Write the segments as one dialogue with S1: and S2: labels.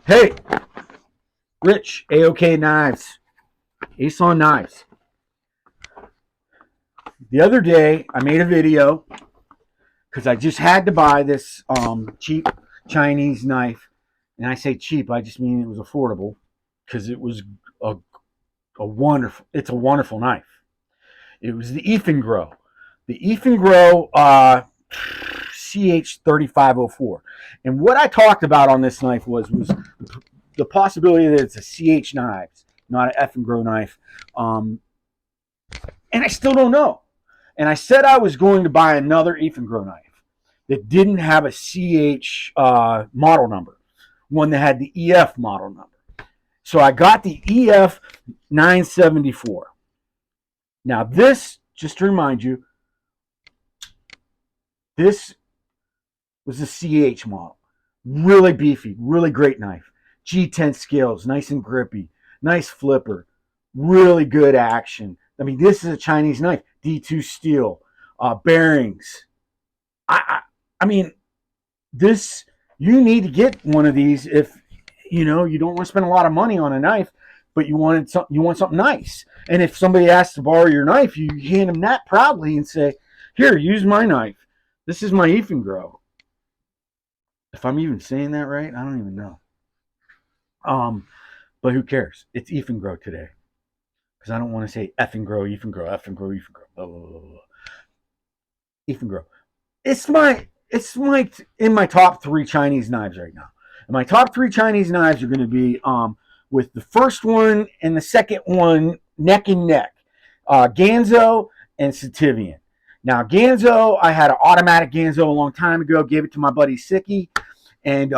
S1: Hey, Rich, AOK Knives, Ace on Knives. The other day, I made a video because I just had to buy this cheap Chinese knife. And I say cheap, I just mean it was affordable because it was a, it's a wonderful knife. It was the Eafengrow. The Eafengrow CH3504. And what I talked about on this knife was the possibility that it's a CH knives, not an Eafengrow knife. And I still don't know. And I said I was going to buy another Eafengrow knife that didn't have a CH model number, one that had the EF model number. So I got the EF 974. Now this, just to remind you, this was the CH model. Really beefy, really great knife. G10 scales, nice and grippy, nice flipper, really good action. I mean, this is a Chinese knife. D2 steel, bearings. I mean, this, you need to get one of these if you don't want to spend a lot of money on a knife, but you want something nice. And if somebody asks to borrow your knife, you hand them that proudly and say, "Here, use my knife. This is my Eafengrow." If I'm even saying that right, I don't even know. But who cares? It's Eafengrow today because I don't want to say Eafengrow, Eafengrow, Eafengrow, Eafengrow, blah blah blah blah. Eafengrow. It's in my top three Chinese knives right now. And my top three Chinese knives are going to be with the first one and the second one neck and neck, Ganzo and Sativian. Now Ganzo, I had an automatic Ganzo a long time ago. Gave it to my buddy Sicky, and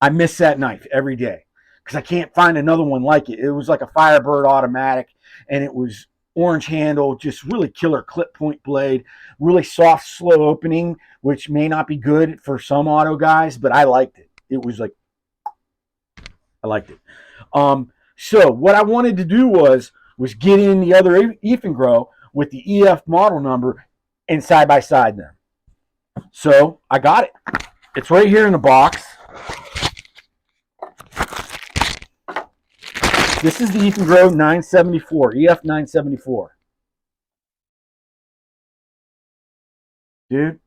S1: I miss that knife every day because I can't find another one like it. It was like a Firebird automatic, and it was orange handle, just really killer clip point blade, really soft, slow opening, which may not be good for some auto guys, but I liked it. It was like, I liked it. So what I wanted to do was get in the other Eafengrow with the EF model number and side by side them. So I got it. It's right here in the box. This is the Eafengrow 974, EF 974. Dude,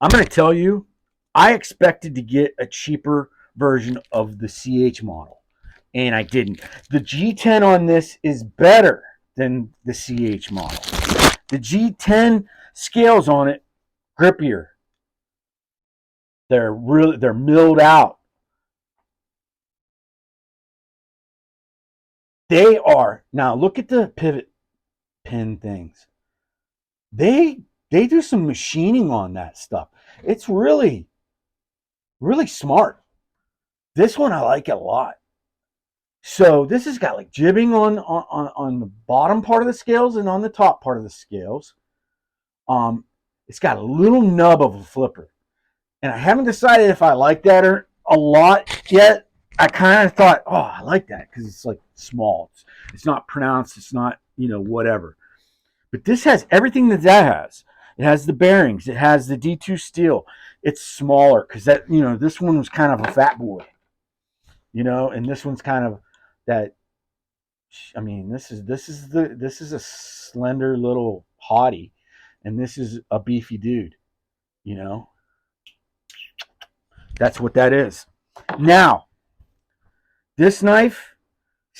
S1: I'm going to tell you, I expected to get a cheaper version of the CH model, and I didn't. The G10 on this is better than the CH model. The G10 scales on it, grippier. They're milled out. They are. Now look at the pivot pin things. They do some machining on that stuff. It's really, really smart. This one I like a lot. So this has got like jibbing on the bottom part of the scales and on the top part of the scales. It's got a little nub of a flipper. And I haven't decided if I like that or a lot yet. I kind of thought, oh, I like that because it's like small. It's not pronounced. It's not, whatever. But this has everything that has. It has the bearings. It has the D2 steel. It's smaller because this one was kind of a fat boy, and this one's kind of that. I mean, this is a slender little hottie, and this is a beefy dude. That's what that is. Now, this knife,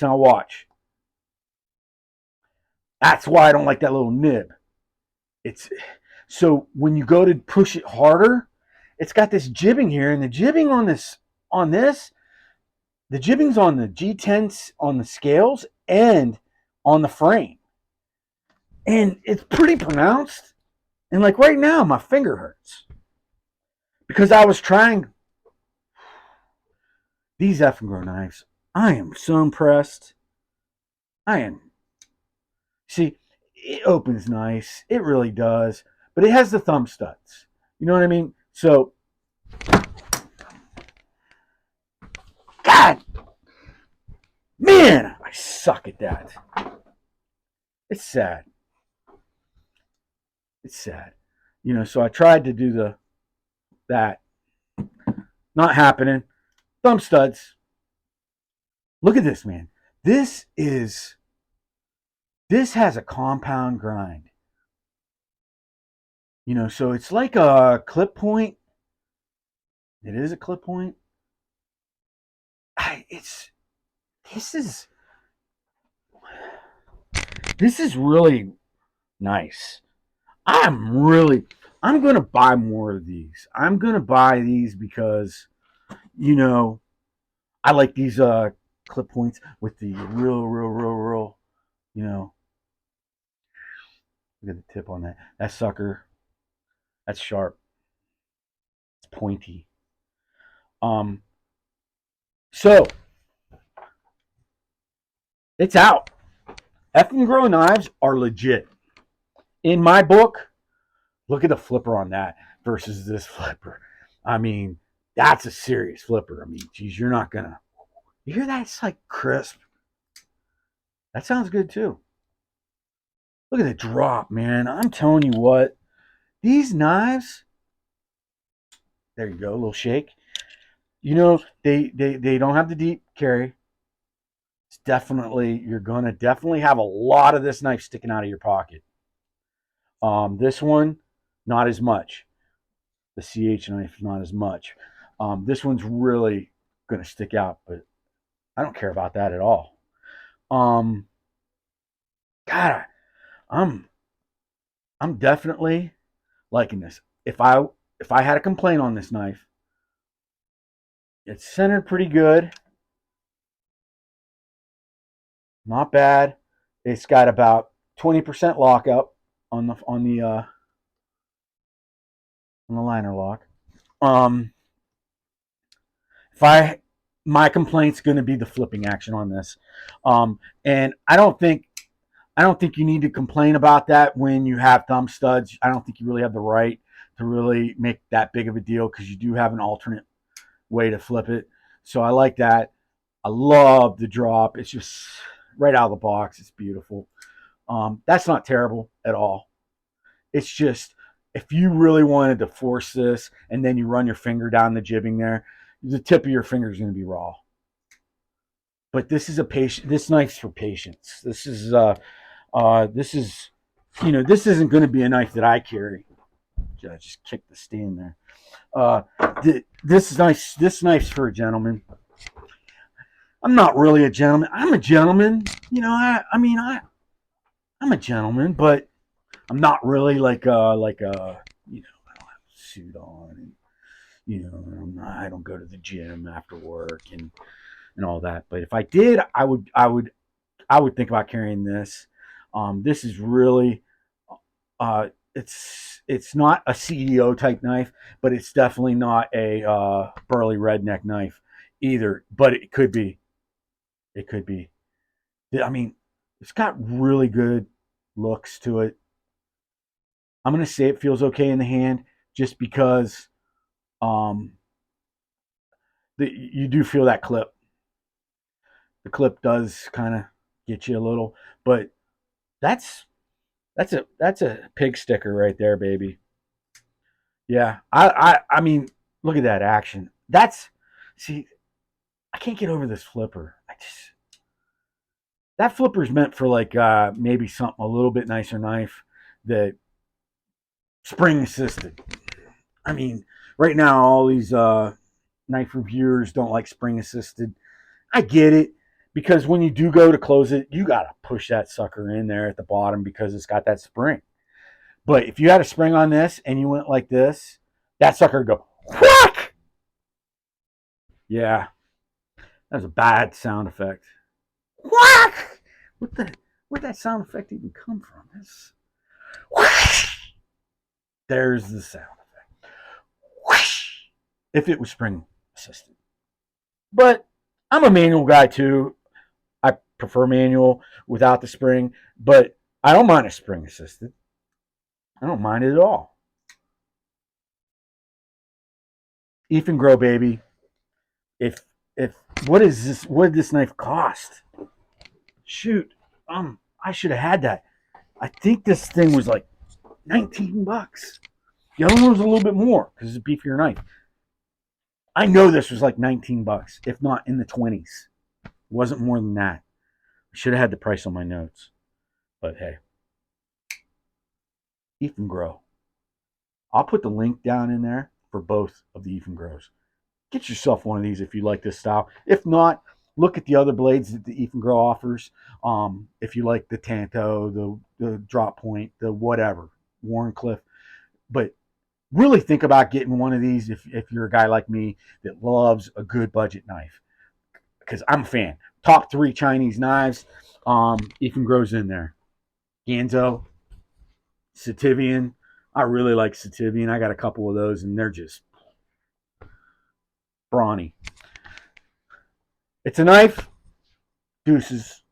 S1: now watch. That's why I don't like that little nib. It's so when you go to push it harder, it's got this jibbing here, and the jibbing on this, the jibbing's on the G10s on the scales and on the frame. And it's pretty pronounced. And like right now, my finger hurts. Because I was trying these Eafengrow knives. I am so impressed. See, it opens nice. It really does. But it has the thumb studs. You know what I mean? So, God, man, I suck at that. It's sad. It's sad. So I tried to do that. Not happening. thumb studs. Look at this, man. This is this has a compound grind. You know, so it's like a clip point. It is a clip point. It's this is this is really nice. I'm gonna buy more of these. I'm gonna buy these because you know I like these clip points with the real, you know, look at the tip on that. That sucker, that's sharp. It's pointy. Um, so it's out. Eafengrow knives are legit. In my book, look at the flipper on that versus this flipper. I mean, that's a serious flipper. I mean, geez, you're not gonna. You hear that? It's like crisp. That sounds good too. Look at the drop, man. I'm telling you what, these knives. There you go, a little shake. You know, they don't have the deep carry. It's definitely you're gonna definitely have a lot of this knife sticking out of your pocket. This one, not as much. The CH knife, not as much. This one's really gonna stick out, but I don't care about that at all. Um, God, I'm I'm definitely liking this. If I had a complaint on this knife, it's centered pretty good, not bad. It's got about 20% lockup on the liner lock. Um, if I my complaint's going to be the flipping action on this, and I don't think you need to complain about that when you have thumb studs. I don't think you really have the right to really make that big of a deal because you do have an alternate way to flip it. So I like that. I love the drop. It's just right out of the box. It's beautiful. That's not terrible at all. It's just if you really wanted to force this and then you run your finger down the jibbing there, the tip of your finger is going to be raw. But this is a patient. This knife's for patience. This is, this isn't going to be a knife that I carry. I just kicked the stand there. This knife. This knife's for a gentleman. I'm not really a gentleman. I'm a gentleman. I'm a gentleman, but I'm not really I don't have a suit on, and I don't go to the gym after work and all that. But if I did, I would think about carrying this. This is really, it's not a CEO type knife, but it's definitely not a burly redneck knife either. But it could be. It could be. I mean, it's got really good looks to it. I'm gonna say it feels okay in the hand, just because um, you do feel that clip. The clip does kind of get you a little, but that's that's a pig sticker right there, baby. Yeah, I mean, look at that action. See, I can't get over this flipper. That flipper's meant for like maybe something a little bit nicer knife that spring assisted. I mean, right now all these knife reviewers don't like spring assisted. I get it because when you do go to close it, you got to push that sucker in there at the bottom because it's got that spring. But if you had a spring on this and you went like this, that sucker would go whack. Yeah, that was a bad sound effect. Whack! Where'd that sound effect even come from? Whack! There's the sound effect. Whoosh! If it was spring assisted. But I'm a manual guy too. I prefer manual without the spring, but I don't mind a spring assisted. I don't mind it at all. Eafengrow, baby. If if what is this? What did this knife cost? Shoot, I should have had that. I think this thing was like $19. The other one was a little bit more because it's a beefier knife. I know this was like 19 bucks, if not in the 20s. It wasn't more than that. I should have had the price on my notes. But hey, Eafengrow. I'll put the link down in there for both of the Eafengrows. Get yourself one of these if you like this style. If not, look at the other blades that the Eafengrow offers. If you like the Tanto, the Drop Point, the whatever, Warncliffe. But really think about getting one of these if you're a guy like me that loves a good budget knife. Because I'm a fan. Top 3 Chinese knives. Eafengrow's in there. Ganzo, Sativian. I really like Sativian. I got a couple of those, and they're just brawny. It's a knife. Deuces.